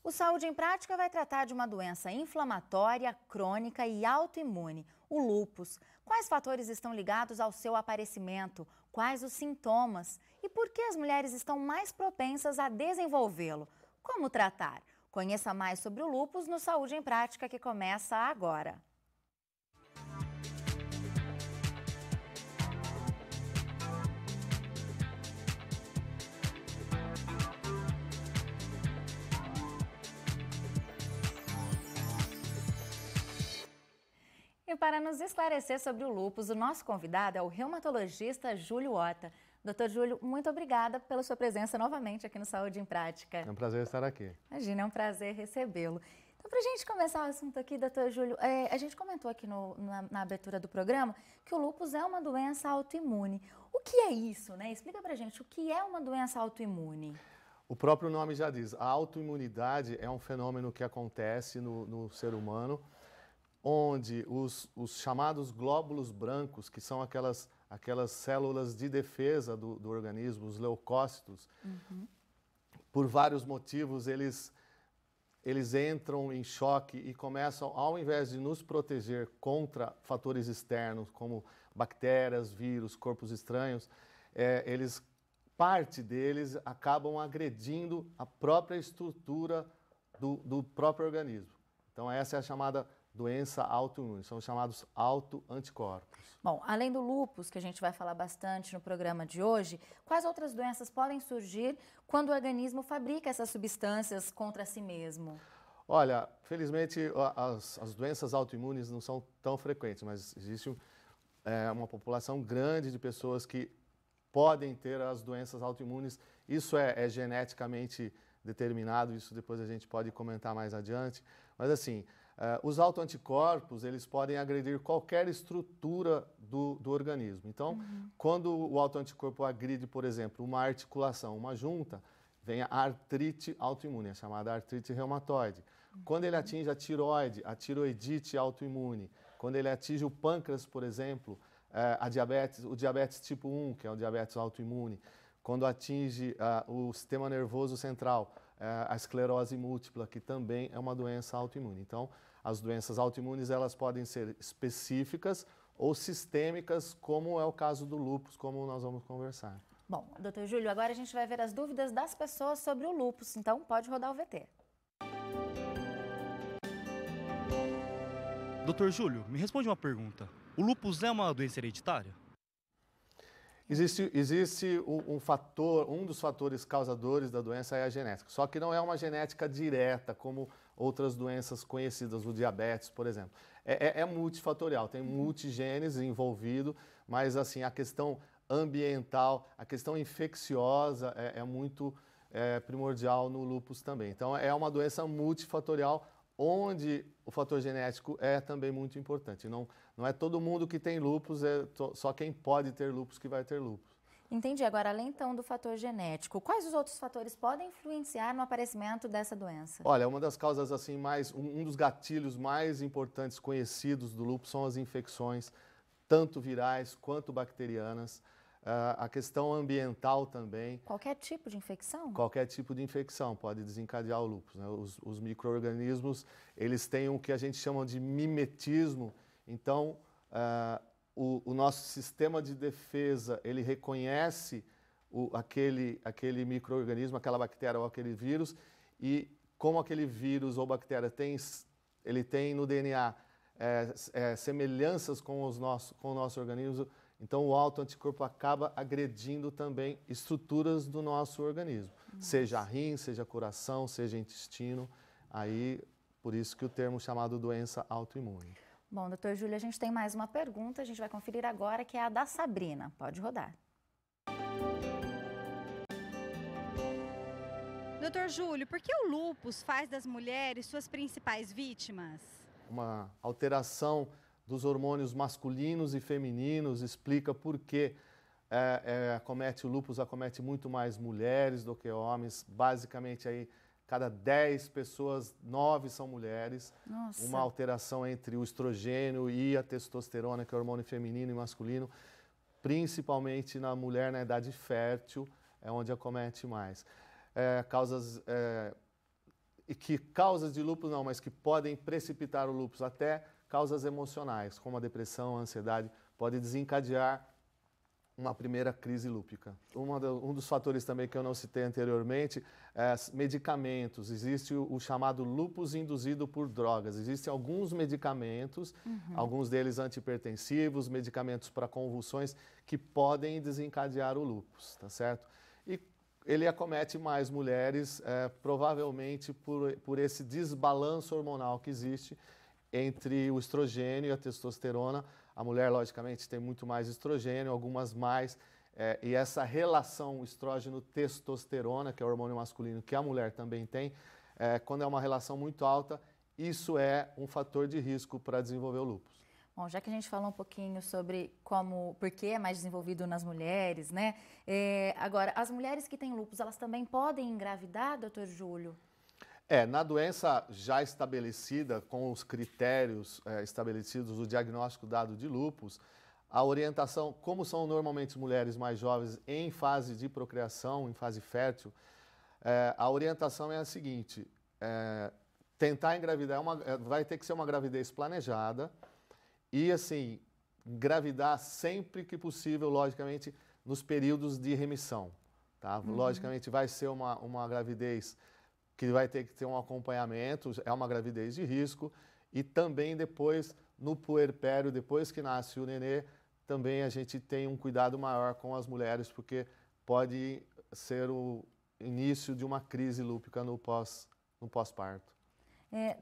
O Saúde em Prática vai tratar de uma doença inflamatória, crônica e autoimune, o lúpus. Quais fatores estão ligados ao seu aparecimento? Quais os sintomas? E por que as mulheres estão mais propensas a desenvolvê-lo? Como tratar? Conheça mais sobre o lúpus no Saúde em Prática, que começa agora. E para nos esclarecer sobre o lúpus, o nosso convidado é o reumatologista Júlio Ota. Doutor Júlio, muito obrigada pela sua presença novamente aqui no Saúde em Prática. É um prazer estar aqui. Imagina, é um prazer recebê-lo. Então, para a gente começar o assunto aqui, doutor Júlio, a gente comentou aqui na abertura do programa que o lúpus é uma doença autoimune. O que é isso, né? Explica para a gente o que é uma doença autoimune. O próprio nome já diz, a autoimunidade é um fenômeno que acontece no ser humano, onde os chamados glóbulos brancos, que são aquelas células de defesa do organismo, os leucócitos, por vários motivos eles entram em choque e começam, ao invés de nos proteger contra fatores externos, como bactérias, vírus, corpos estranhos, parte deles acabam agredindo a própria estrutura do próprio organismo. Então essa é a chamada doença autoimune, são chamados autoanticorpos. Bom, além do lúpus, que a gente vai falar bastante no programa de hoje, quais outras doenças podem surgir quando o organismo fabrica essas substâncias contra si mesmo? Olha, felizmente as doenças autoimunes não são tão frequentes, mas existe uma população grande de pessoas que podem ter as doenças autoimunes. Isso é geneticamente determinado, isso depois a gente pode comentar mais adiante, mas assim, os autoanticorpos, eles podem agredir qualquer estrutura do organismo. Então, quando o autoanticorpo agride, por exemplo, uma articulação, uma junta, vem a artrite autoimune, a chamada artrite reumatoide. Quando ele atinge a tireoide, a tiroidite autoimune. Quando ele atinge o pâncreas, por exemplo, o diabetes tipo 1, que é o diabetes autoimune. Quando atinge o sistema nervoso central, a esclerose múltipla, que também é uma doença autoimune. Então, as doenças autoimunes, elas podem ser específicas ou sistêmicas, como é o caso do lúpus, como nós vamos conversar. Bom, doutor Júlio, agora a gente vai ver as dúvidas das pessoas sobre o lúpus, então pode rodar o VT. Doutor Júlio, me responde uma pergunta. O lúpus é uma doença hereditária? Existe um fator, um dos fatores causadores da doença é a genética, só que não é uma genética direta, como outras doenças conhecidas, o diabetes, por exemplo. É multifatorial, tem multigenes envolvido, mas assim, a questão ambiental, a questão infecciosa é muito primordial no lúpus também. Então, é uma doença multifatorial, onde o fator genético é também muito importante. Não é todo mundo que tem lúpus, só quem pode ter lúpus que vai ter lúpus. Entendi. Agora, além então do fator genético, quais os outros fatores podem influenciar no aparecimento dessa doença? Olha, uma das causas assim um dos gatilhos mais importantes conhecidos do lúpus são as infecções, tanto virais quanto bacterianas. A questão ambiental também. Qualquer tipo de infecção? Qualquer tipo de infecção pode desencadear o lúpus, né? Os micro-organismos, eles têm o que a gente chama de mimetismo. Então, o nosso sistema de defesa, ele reconhece aquele micro-organismo, aquela bactéria ou aquele vírus, e como aquele vírus ou bactéria ele tem no DNA semelhanças com o nosso organismo, então o autoanticorpo acaba agredindo também estruturas do nosso organismo, seja rim, seja coração, seja intestino, aí por isso que o termo chamado doença autoimune. Bom, doutor Júlio, a gente tem mais uma pergunta, a gente vai conferir agora, que é a da Sabrina. Pode rodar. Doutor Júlio, por que o lúpus faz das mulheres suas principais vítimas? Uma alteração dos hormônios masculinos e femininos explica por que o lúpus acomete muito mais mulheres do que homens. Basicamente, aí, cada 10 pessoas, 9 são mulheres. Nossa. Uma alteração entre o estrogênio e a testosterona, que é o hormônio feminino e masculino, principalmente na mulher na idade fértil, é onde acomete mais. Causas e que causas de lúpus não, mas que podem precipitar o lúpus, até causas emocionais, como a depressão, a ansiedade, pode desencadear uma primeira crise lúpica. Um dos fatores também que eu não citei anteriormente é medicamentos. Existe o chamado lúpus induzido por drogas. Existem alguns medicamentos, alguns deles antihipertensivos, medicamentos para convulsões, que podem desencadear o lúpus, tá certo? E ele acomete mais mulheres, provavelmente por esse desbalanço hormonal que existe entre o estrogênio e a testosterona. A mulher, logicamente, tem muito mais estrogênio, algumas mais, e essa relação estrógeno-testosterona, que é o hormônio masculino, que a mulher também tem, quando é uma relação muito alta, isso é um fator de risco para desenvolver o lúpus. Bom, já que a gente falou um pouquinho sobre por que é mais desenvolvido nas mulheres, né? Agora, as mulheres que têm lúpus, elas também podem engravidar, doutor Júlio? Na doença já estabelecida, com os critérios estabelecidos do diagnóstico dado de lúpus, a orientação, como são normalmente mulheres mais jovens em fase de procriação, em fase fértil, a orientação é a seguinte: tentar engravidar vai ter que ser uma gravidez planejada e, assim, engravidar sempre que possível, logicamente, nos períodos de remissão, tá? Logicamente, vai ser uma gravidez que vai ter que ter um acompanhamento, é uma gravidez de risco, e também depois, no puerpério, depois que nasce o nenê, também a gente tem um cuidado maior com as mulheres, porque pode ser o início de uma crise lúpica no pós-parto.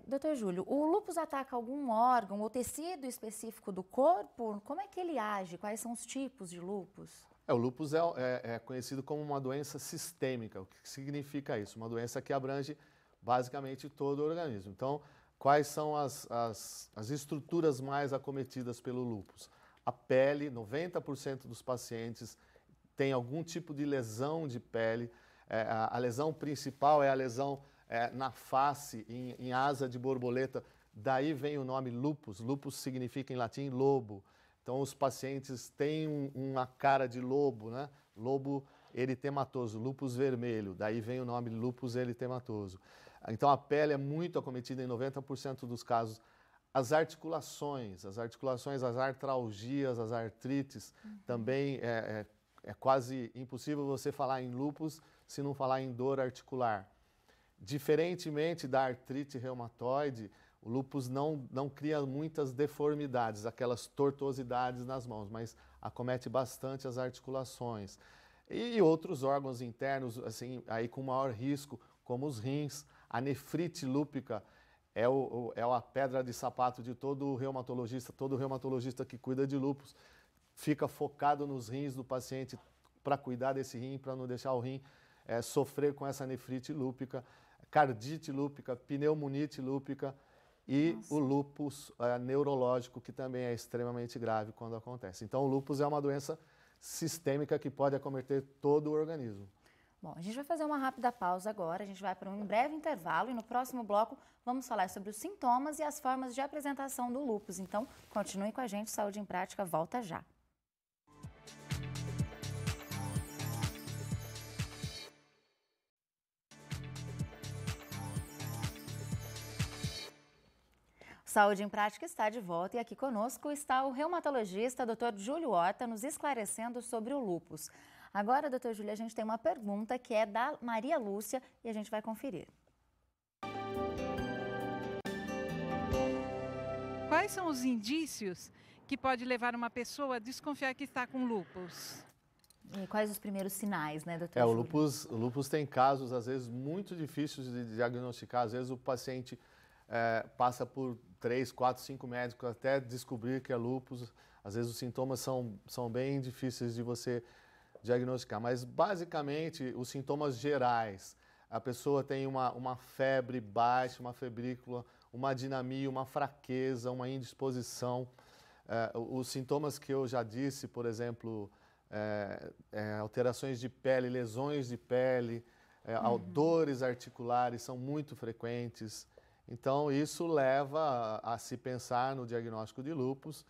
Doutor Júlio, o lúpus ataca algum órgão ou tecido específico do corpo? Como é que ele age? Quais são os tipos de lúpus? O lúpus é conhecido como uma doença sistêmica. O que significa isso? Uma doença que abrange basicamente todo o organismo. Então, quais são as estruturas mais acometidas pelo lúpus? A pele, 90% dos pacientes tem algum tipo de lesão de pele. A lesão principal é a lesão na face, em asa de borboleta. Daí vem o nome lúpus. Lúpus significa em latim lobo. Então, os pacientes têm uma cara de lobo, né? Lobo eritematoso, lúpus vermelho. Daí vem o nome lúpus eritematoso. Então, a pele é muito acometida em 90% dos casos. As articulações, as artralgias, as artrites, também é quase impossível você falar em lúpus se não falar em dor articular. Diferentemente da artrite reumatoide, o lúpus não cria muitas deformidades, aquelas tortuosidades nas mãos, mas acomete bastante as articulações. E outros órgãos internos, assim, aí com maior risco, como os rins. A nefrite lúpica é a pedra de sapato de todo reumatologista que cuida de lúpus fica focado nos rins do paciente para cuidar desse rim, para não deixar o rim sofrer com essa nefrite lúpica, cardite lúpica, pneumonite lúpica e o lúpus neurológico, que também é extremamente grave quando acontece. Então, o lúpus é uma doença sistêmica que pode acometer todo o organismo. Bom, a gente vai fazer uma rápida pausa agora, a gente vai para um breve intervalo e no próximo bloco vamos falar sobre os sintomas e as formas de apresentação do lúpus. Então, continue com a gente, Saúde em Prática volta já. Saúde em Prática está de volta e aqui conosco está o reumatologista Dr. Júlio Horta nos esclarecendo sobre o lúpus. Agora, doutor Júlio, a gente tem uma pergunta que é da Maria Lúcia e a gente vai conferir. Quais são os indícios que pode levar uma pessoa a desconfiar que está com lúpus? E quais os primeiros sinais, né, doutor Júlio? O lúpus tem casos, às vezes, muito difíceis de diagnosticar. Às vezes o paciente passa por 3, 4, 5 médicos até descobrir que é lúpus. Às vezes os sintomas são bem difíceis de você diagnosticar, mas basicamente os sintomas gerais, a pessoa tem uma febre baixa, uma febrícula, uma dinamia, uma fraqueza, uma indisposição. Os sintomas que eu já disse, por exemplo, alterações de pele, lesões de pele, dores articulares são muito frequentes. Então, isso leva a se pensar no diagnóstico de lúpus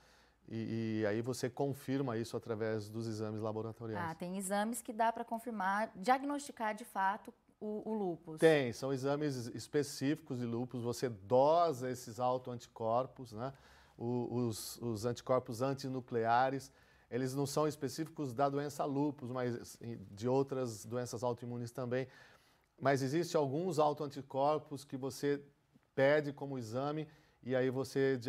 e aí você confirma isso através dos exames laboratoriais. Tem exames que dá para confirmar, diagnosticar de fato o lúpus? Tem, são exames específicos de lúpus, você dosa esses autoanticorpos, né? Os anticorpos antinucleares, eles não são específicos da doença lúpus, mas de outras doenças autoimunes também. Mas existem alguns autoanticorpos que você pede como exame e aí você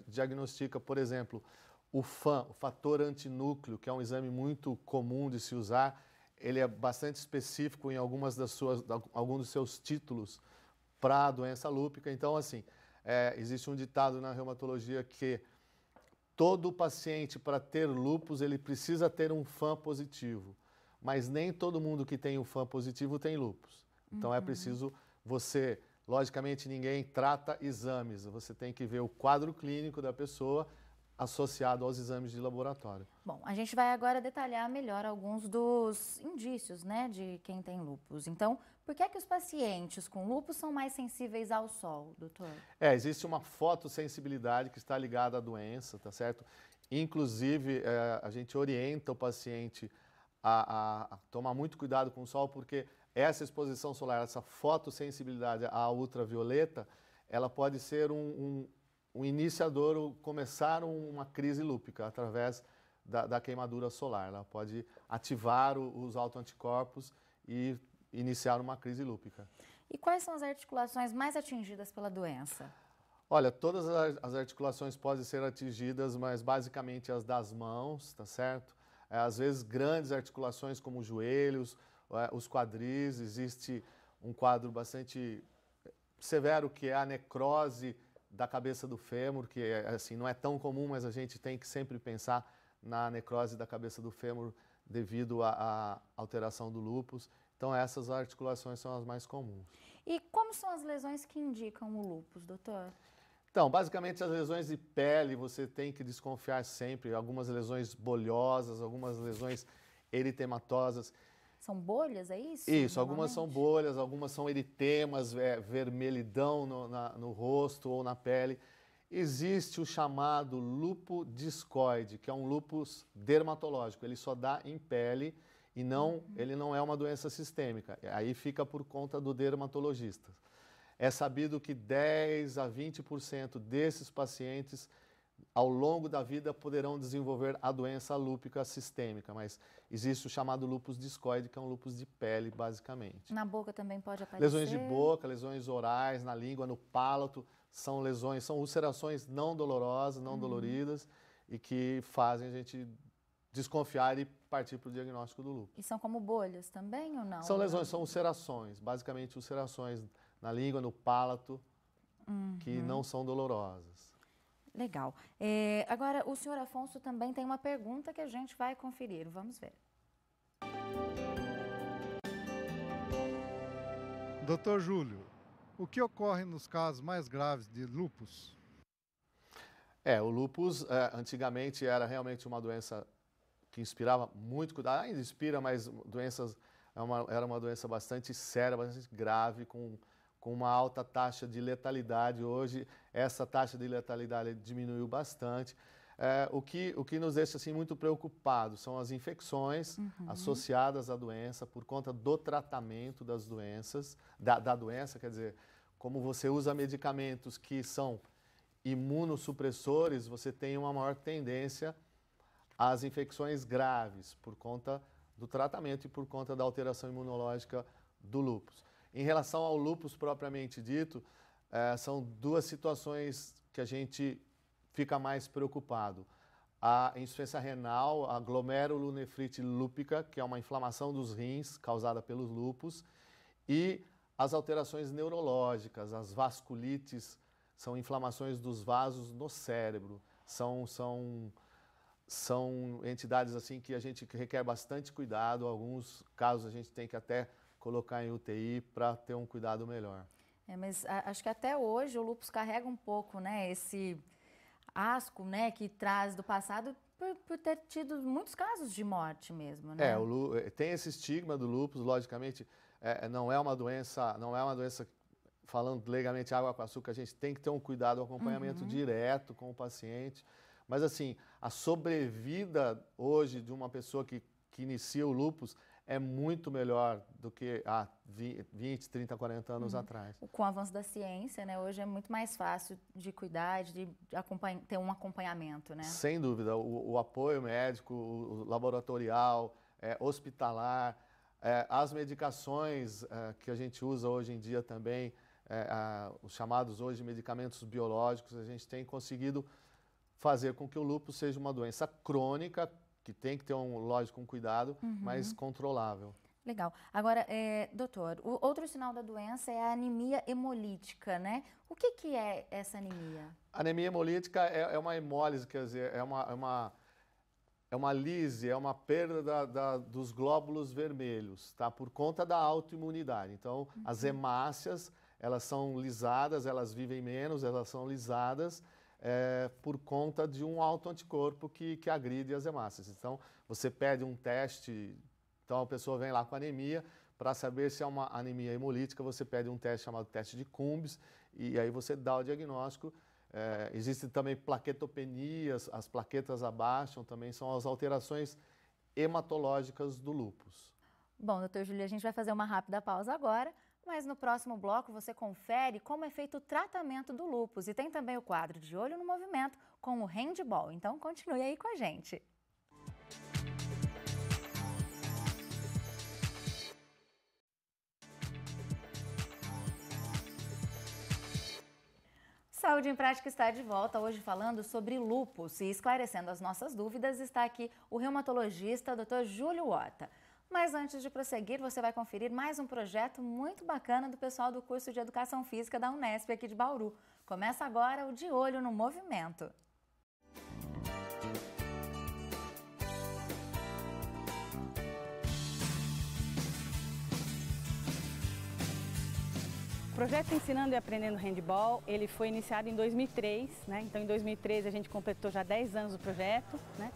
diagnostica, por exemplo, o FAN, o fator antinúcleo, que é um exame muito comum de se usar. Ele é bastante específico em alguns dos seus títulos para a doença lúpica. Então, assim, existe um ditado na reumatologia que todo paciente, para ter lúpus, ele precisa ter um FAN positivo. Mas nem todo mundo que tem o FAN positivo tem lúpus. Então, é preciso você... Logicamente, ninguém trata exames. Você tem que ver o quadro clínico da pessoa associado aos exames de laboratório. Bom, a gente vai agora detalhar melhor alguns dos indícios, né, de quem tem lúpus. Então, por que é que os pacientes com lúpus são mais sensíveis ao sol, doutor? Existe uma fotossensibilidade que está ligada à doença, tá certo? Inclusive, a gente orienta o paciente a tomar muito cuidado com o sol, porque essa exposição solar, essa fotossensibilidade à ultravioleta, ela pode ser um iniciador, começar uma crise lúpica através da queimadura solar. Ela pode ativar os autoanticorpos e iniciar uma crise lúpica. E quais são as articulações mais atingidas pela doença? Olha, todas as articulações podem ser atingidas, mas basicamente as das mãos, tá certo? Às vezes grandes articulações como os joelhos, os quadris. Existe um quadro bastante severo que é a necrose da cabeça do fêmur, que assim, não é tão comum, mas a gente tem que sempre pensar na necrose da cabeça do fêmur devido à alteração do lúpus. Então essas articulações são as mais comuns. E como são as lesões que indicam o lúpus, doutor? Então, basicamente as lesões de pele você tem que desconfiar sempre. Algumas lesões bolhosas, algumas lesões eritematosas. São bolhas, é isso? Isso, algumas são bolhas, algumas são eritemas, vermelhidão no rosto ou na pele. Existe o chamado lúpus discoide, que é um lúpus dermatológico. Ele só dá em pele e ele não é uma doença sistêmica. Aí fica por conta do dermatologista. É sabido que 10 a 20% desses pacientes, ao longo da vida, poderão desenvolver a doença lúpica sistêmica, mas existe o chamado lúpus discoide, que é um lúpus de pele, basicamente. Na boca também pode aparecer? Lesões de boca, lesões orais, na língua, no palato, são ulcerações não dolorosas, não doloridas, e que fazem a gente desconfiar e partir para o diagnóstico do lúpus. E são como bolhas também ou não? São lesões, são ulcerações, basicamente ulcerações na língua, no palato, que não são dolorosas. Legal. Agora, o senhor Afonso também tem uma pergunta que a gente vai conferir. Vamos ver. Doutor Júlio, o que ocorre nos casos mais graves de lúpus? O lúpus antigamente era realmente uma doença que inspirava muito cuidado, ainda inspira, mas era uma doença bastante séria, bastante grave, com uma alta taxa de letalidade. Hoje, essa taxa de letalidade diminuiu bastante. O que nos deixa assim, muito preocupados são as infecções associadas à doença por conta do tratamento das doenças, da doença, quer dizer, como você usa medicamentos que são imunossupressores, você tem uma maior tendência às infecções graves por conta do tratamento e por conta da alteração imunológica do lúpus. Em relação ao lúpus propriamente dito, são duas situações que a gente fica mais preocupado. A insuficiência renal, a glomerulonefrite lúpica, que é uma inflamação dos rins causada pelos lúpus, e as alterações neurológicas, as vasculites, são inflamações dos vasos no cérebro. São entidades assim que a gente requer bastante cuidado. Em alguns casos a gente tem que até colocar em UTI para ter um cuidado melhor. Mas acho que até hoje o lúpus carrega um pouco, né, esse asco, né, que traz do passado por ter tido muitos casos de morte mesmo, né? Tem esse estigma do lúpus, logicamente, não é uma doença, falando legalmente água com açúcar, a gente tem que ter um cuidado, um acompanhamento direto com o paciente. Mas assim, a sobrevida hoje de uma pessoa que inicia o lúpus é muito melhor do que há 20, 30, 40 anos atrás. Com o avanço da ciência, né, hoje é muito mais fácil de cuidar, de ter um acompanhamento, né? Sem dúvida, o apoio médico, o laboratorial, hospitalar, as medicações que a gente usa hoje em dia também, os chamados hoje medicamentos biológicos, a gente tem conseguido fazer com que o lúpus seja uma doença crônica, que tem que ter, lógico, um cuidado, mas controlável. Legal. Agora, doutor, o outro sinal da doença é a anemia hemolítica, né? O que é essa anemia? A anemia hemolítica é uma hemólise, quer dizer, é uma lise, é uma perda dos glóbulos vermelhos, tá? Por conta da autoimunidade. Então, as hemácias, elas são lisadas, elas vivem menos, elas são lisadas, por conta de um autoanticorpo que agride as hemácias. Então, você pede um teste, então a pessoa vem lá com anemia, para saber se é uma anemia hemolítica, você pede um teste chamado teste de Cumbs, e aí você dá o diagnóstico. Existem também plaquetopenias, as plaquetas abaixam, também são as alterações hematológicas do lúpus. Bom, doutor Júlio, a gente vai fazer uma rápida pausa agora, mas no próximo bloco você confere como é feito o tratamento do lúpus e tem também o quadro De Olho no Movimento com o handball. Então continue aí com a gente. Saúde em Prática está de volta, hoje falando sobre lúpus e esclarecendo as nossas dúvidas está aqui o reumatologista Dr. Júlio Horta. Mas antes de prosseguir, você vai conferir mais um projeto muito bacana do pessoal do curso de Educação Física da Unesp aqui de Bauru. Começa agora o De Olho no Movimento. O projeto Ensinando e Aprendendo Handball, ele foi iniciado em 2003, né? Então em 2013 a gente completou já 10 anos do projeto, né?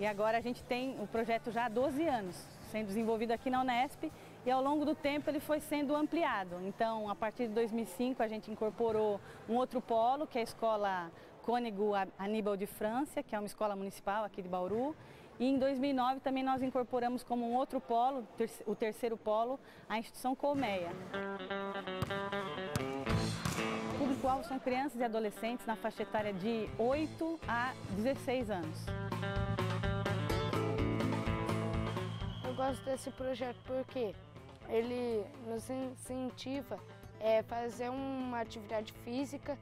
E agora a gente tem o projeto já há 12 anos, sendo desenvolvido aqui na Unesp e ao longo do tempo ele foi sendo ampliado. Então, a partir de 2005 a gente incorporou um outro polo, que é a Escola Cônego Aníbal de França, que é uma escola municipal aqui de Bauru. E em 2009 também nós incorporamos como um outro polo, o terceiro polo, a Instituição Colmeia. O público-alvo são crianças e adolescentes na faixa etária de 8 a 16 anos. Eu gosto desse projeto porque ele nos incentiva a fazer uma atividade física,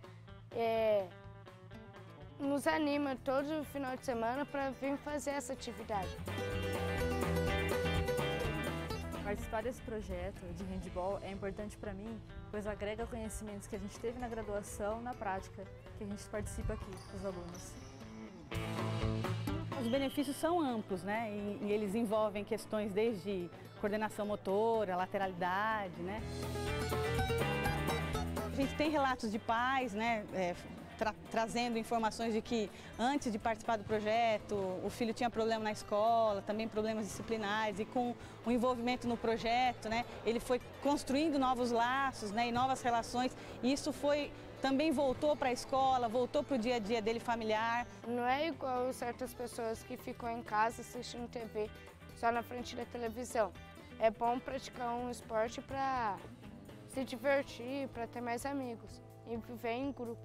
nos anima todo final de semana para vir fazer essa atividade. Participar desse projeto de handball é importante para mim, pois agrega conhecimentos que a gente teve na graduação na prática, que a gente participa aqui, os alunos. Os benefícios são amplos, né? E eles envolvem questões desde coordenação motora, lateralidade, né? A gente tem relatos de pais, né? Trazendo informações de que antes de participar do projeto, o filho tinha problema na escola, também problemas disciplinares, e com o envolvimento no projeto, né, ele foi construindo novos laços, né, e novas relações, e isso também voltou para a escola, voltou para o dia a dia dele familiar. Não é igual certas pessoas que ficam em casa assistindo TV só na frente da televisão. É bom praticar um esporte para se divertir, para ter mais amigos e viver em grupo.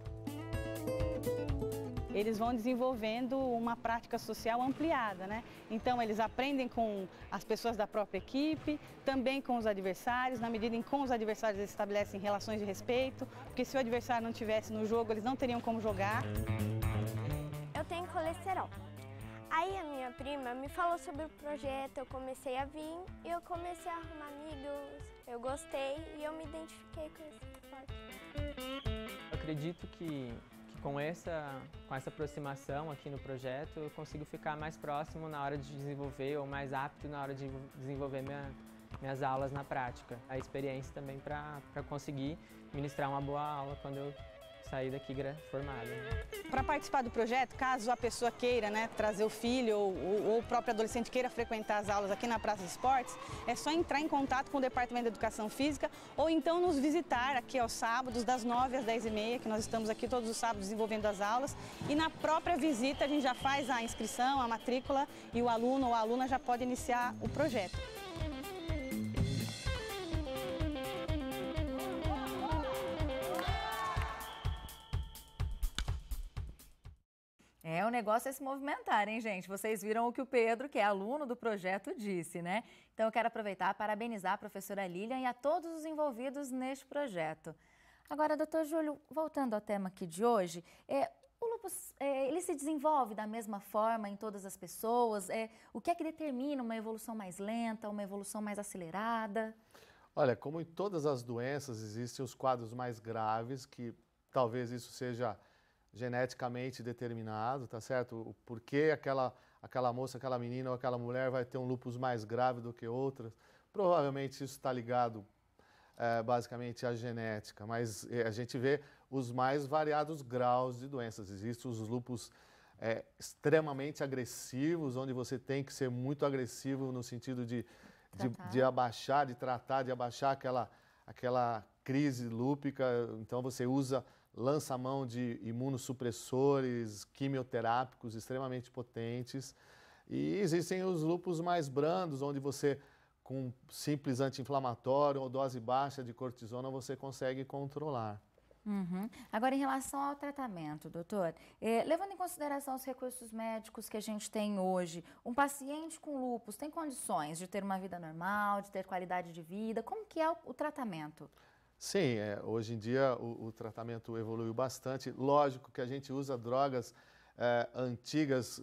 Eles vão desenvolvendo uma prática social ampliada, né? Então eles aprendem com as pessoas da própria equipe, também com os adversários, na medida em que com os adversários eles estabelecem relações de respeito, porque se o adversário não estivesse no jogo, eles não teriam como jogar. Eu tenho colesterol. Aí a minha prima me falou sobre o projeto, eu comecei a vir e eu comecei a arrumar amigos, eu gostei e eu me identifiquei com esse esporte. Eu acredito que com essa aproximação aqui no projeto, eu consigo ficar mais próximo na hora de desenvolver ou mais apto na hora de desenvolver minhas aulas na prática. A experiência também para conseguir ministrar uma boa aula quando eu sair daqui formado. Para participar do projeto, caso a pessoa queira, né, trazer o filho ou o próprio adolescente queira frequentar as aulas aqui na Praça de Esportes, é só entrar em contato com o Departamento de Educação Física ou então nos visitar aqui aos sábados, das 9 às 10h30, que nós estamos aqui todos os sábados desenvolvendo as aulas. E na própria visita a gente já faz a inscrição, a matrícula e o aluno ou a aluna já pode iniciar o projeto. o negócio é se movimentar, hein, gente? Vocês viram o que o Pedro, que é aluno do projeto, disse, né? Então, eu quero aproveitar para parabenizar a professora Lilian e a todos os envolvidos neste projeto. Agora, doutor Júlio, voltando ao tema aqui de hoje, o lúpus, ele se desenvolve da mesma forma em todas as pessoas? O que é que determina uma evolução mais lenta, uma evolução mais acelerada? Olha, como em todas as doenças, existem os quadros mais graves, que talvez isso seja geneticamente determinado, tá certo? O porquê aquela moça, aquela menina ou aquela mulher vai ter um lúpus mais grave do que outras. Provavelmente isso está ligado basicamente à genética, mas a gente vê os mais variados graus de doenças. Existem os lúpus extremamente agressivos, onde você tem que ser muito agressivo no sentido de abaixar, de tratar, de abaixar aquela crise lúpica. Então você lança a mão de imunossupressores, quimioterápicos extremamente potentes. E existem os lúpus mais brandos, onde você, com simples anti-inflamatório ou dose baixa de cortisona, você consegue controlar. Uhum. Agora, em relação ao tratamento, doutor, levando em consideração os recursos médicos que a gente tem hoje, um paciente com lúpus tem condições de ter uma vida normal, de ter qualidade de vida? Como que é o tratamento? Sim, hoje em dia o tratamento evoluiu bastante. Lógico que a gente usa drogas antigas,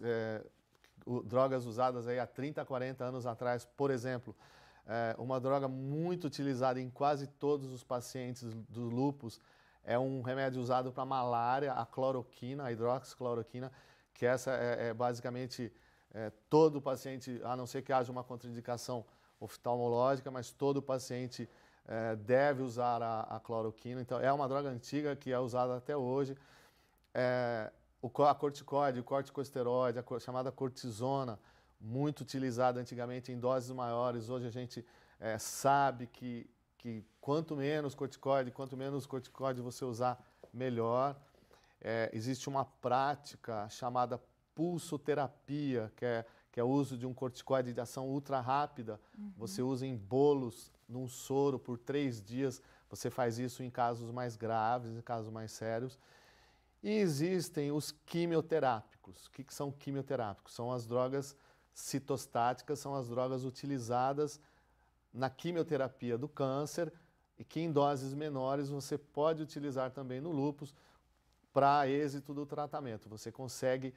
drogas usadas aí há 30, 40 anos atrás. Por exemplo, uma droga muito utilizada em quase todos os pacientes do lúpus é um remédio usado para malária, a cloroquina, a hidroxicloroquina, que essa basicamente todo paciente, a não ser que haja uma contraindicação oftalmológica, mas todo paciente deve usar a cloroquina. Então, é uma droga antiga que é usada até hoje. A corticoide, o corticosteroide, a chamada cortisona, muito utilizada antigamente em doses maiores. Hoje a gente sabe que quanto menos corticoide você usar, melhor. Existe uma prática chamada pulsoterapia, que é o uso de um corticoide de ação ultra rápida. Uhum. Você usa em bolos, num soro, por 3 dias. Você faz isso em casos mais graves, em casos mais sérios. E existem os quimioterápicos. O que são quimioterápicos? São as drogas citostáticas, são as drogas utilizadas na quimioterapia do câncer e que em doses menores você pode utilizar também no lúpus para êxito do tratamento. Você consegue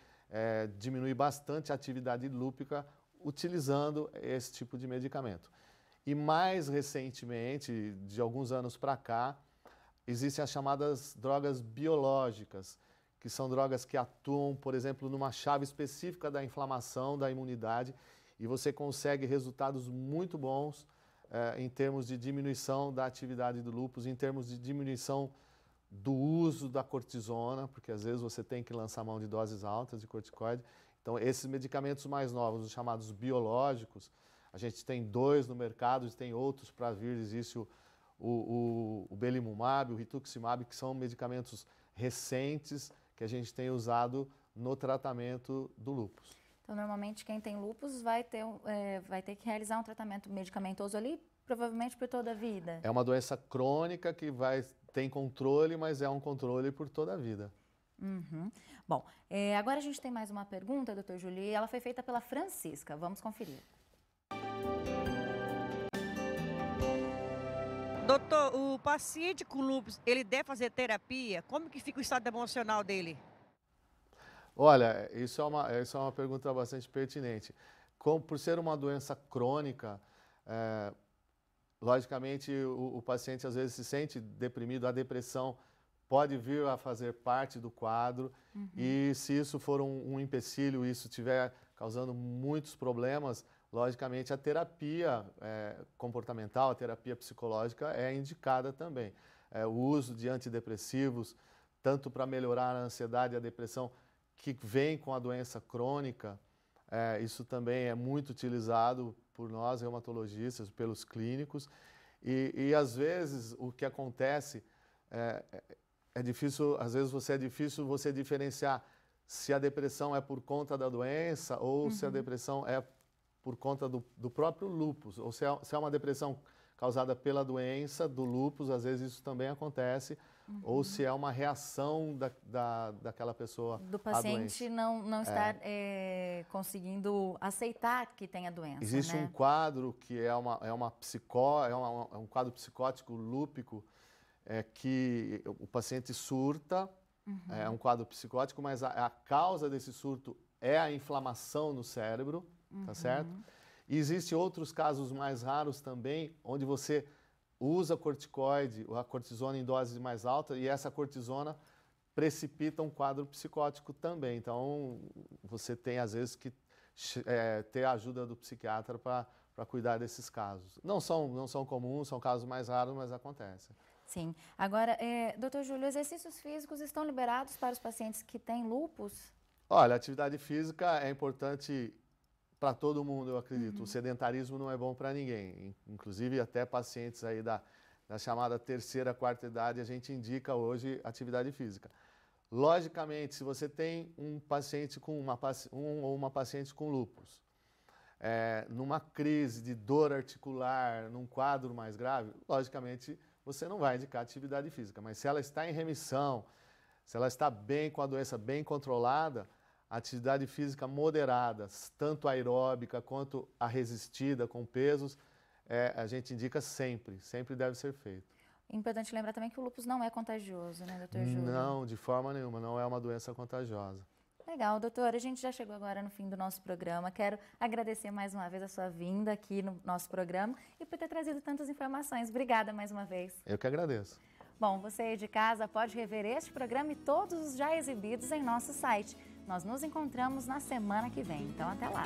diminuir bastante a atividade lúpica utilizando esse tipo de medicamento. E mais recentemente, de alguns anos para cá, existem as chamadas drogas biológicas, que são drogas que atuam, por exemplo, numa chave específica da inflamação, da imunidade, e você consegue resultados muito bons em termos de diminuição da atividade do lúpus, em termos de diminuição do uso da cortisona, porque às vezes você tem que lançar mão de doses altas de corticoide. Então, esses medicamentos mais novos, os chamados biológicos, a gente tem 2 no mercado, e tem outros para vir. Existe o belimumab, o rituximab, que são medicamentos recentes que a gente tem usado no tratamento do lúpus. Então, normalmente, quem tem lúpus vai ter que realizar um tratamento medicamentoso ali, provavelmente por toda a vida. É uma doença crônica que tem controle, mas é um controle por toda a vida. Uhum. Bom, agora a gente tem mais uma pergunta, doutor Júlio, e ela foi feita pela Francisca. Vamos conferir. Doutor, o paciente com lúpus, ele deve fazer terapia? Como que fica o estado emocional dele? Olha, isso é uma pergunta bastante pertinente. Por ser uma doença crônica, logicamente o paciente às vezes se sente deprimido, a depressão pode vir a fazer parte do quadro. Uhum. E se isso for um empecilho, isso estiver causando muitos problemas, logicamente a terapia comportamental, a terapia psicológica é indicada também. O uso de antidepressivos, tanto para melhorar a ansiedade e a depressão que vem com a doença crônica, isso também é muito utilizado por nós, reumatologistas, pelos clínicos. E às vezes o que acontece é difícil, às vezes é difícil você diferenciar se a depressão é por conta da doença ou se a depressão é por conta do próprio lúpus, ou se é uma depressão causada pela doença do lúpus. Às vezes isso também acontece, ou se é uma reação daquela pessoa do paciente não estar conseguindo aceitar que tem a doença. Existe um quadro que é um quadro psicótico lúpico, que o paciente surta, é um quadro psicótico, mas a causa desse surto é a inflamação no cérebro, tá certo? E existem outros casos mais raros também, onde você usa corticoide, a cortisona em doses mais altas, e essa cortisona precipita um quadro psicótico também. Então, você tem, às vezes, que ter a ajuda do psiquiatra para cuidar desses casos. Não são comuns, são casos mais raros, mas acontecem. Sim. Agora, doutor Júlio, exercícios físicos estão liberados para os pacientes que têm lúpus? Olha, a atividade física é importante para todo mundo, eu acredito. O sedentarismo não é bom para ninguém. Inclusive, até pacientes aí da chamada terceira, quarta idade, a gente indica hoje atividade física. Logicamente, se você tem um paciente com uma paciente com lúpus, numa crise de dor articular, num quadro mais grave, logicamente, você não vai indicar atividade física. Mas se ela está em remissão, se ela está bem com a doença bem controlada, atividade física moderada, tanto aeróbica quanto a resistida com pesos, a gente indica sempre deve ser feito. Importante lembrar também que o lúpus não é contagioso, né, doutor Júlio? Não, de forma nenhuma, não é uma doença contagiosa. Legal, doutor, a gente já chegou agora no fim do nosso programa. Quero agradecer mais uma vez a sua vinda aqui no nosso programa e por ter trazido tantas informações. Obrigada mais uma vez. Eu que agradeço. Bom, você aí de casa pode rever este programa e todos os já exibidos em nosso site. Nós nos encontramos na semana que vem, então até lá.